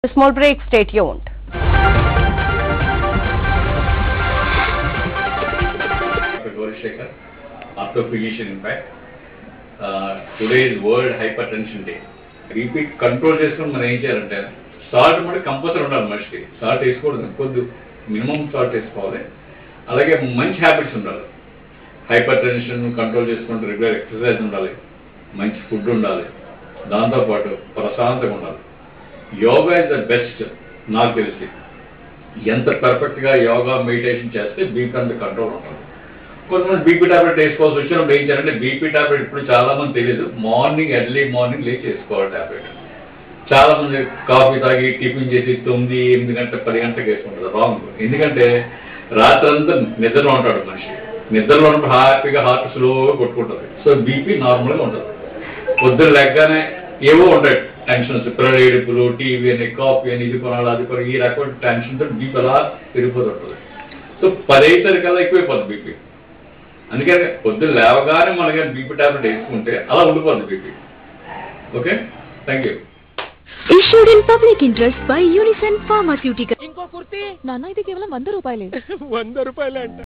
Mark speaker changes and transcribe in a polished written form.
Speaker 1: A small break, stay tuned.
Speaker 2: Gaurishekar, orthophysician in fact. Today is World Hypertension Day. BP control చేసుకుని మనం ఏం చేయాలంటే salt కూడా compulsory ఉండాలి మనిషికి. సాల్ట్ వేసుకోవడం కొద్ది మినిమం సాల్ట్ వేసుకోవాలి. అలాగే మంచి హ్యాబిట్స్ ఉండాలి. హైపర్ టెన్షన్ కంట్రోల్ చేసుకుంటూ రెగ్యులర్ ఎక్సర్సైజ్ ఉండాలి, మంచి ఫుడ్ ఉండాలి, దాంతోపాటు ప్రశాంతంగా ఉండాలి. Yoga is the best. నాకు తెలిసి ఎంత పర్ఫెక్ట్గా యోగా మెడిటేషన్ చేస్తే బీపీ అంత కంట్రోల్ ఉంటుంది. కొంతమంది బీపీ టాబ్లెట్ వేసుకోవాల్సి వచ్చినప్పుడు ఏం చేయాలంటే బీపీ టాబ్లెట్ ఇప్పుడు చాలామంది తెలియదు, మార్నింగ్ ఎర్లీ మార్నింగ్ లేచి వేసుకోవాలి టాబ్లెట్. చాలామంది కాఫీ తాగి టిఫిన్ చేసి 9, 8 గంటల 10 గంటలకు వేసుకుంటారు. రాంగ్. ఎందుకంటే రాత్రంతా నిద్రలో ఉంటాడు మనిషి. నిద్రలో ఉన్నప్పుడు హ్యాపీగా హార్ట్ స్లోగా కొట్టుకుంటుంది. సో బీపీ నార్మల్గా ఉంటుంది. పొద్దున్న లెగ్గానే ఏవో ఉంటాయి టెన్షన్స్, పిల్లల ఏడుపులు, టీవీ అని, కాఫీ అని, ఇది కొనాలి అది కొనాలి, ఈ రకమైన టెన్షన్తో బీపీ అలా పెరిగిపోతుంటుంది. సో 10 అయ్యేసరికల్లా ఎక్కువైపోతుంది బీపీ. అందుకని పొద్దున్న లేవగానే మనకి బీపీ టాబ్లెట్ వేసుకుంటే అలా ఉండిపోతుంది BP. Okay, thank you.
Speaker 3: Issued in public interest by Unison Pharmaceutical.
Speaker 4: ఇంకో కుర్తీ
Speaker 3: నాన్న ఇది కేవలం 100 రూపాయలే.
Speaker 4: 100 రూపాయలే అంట.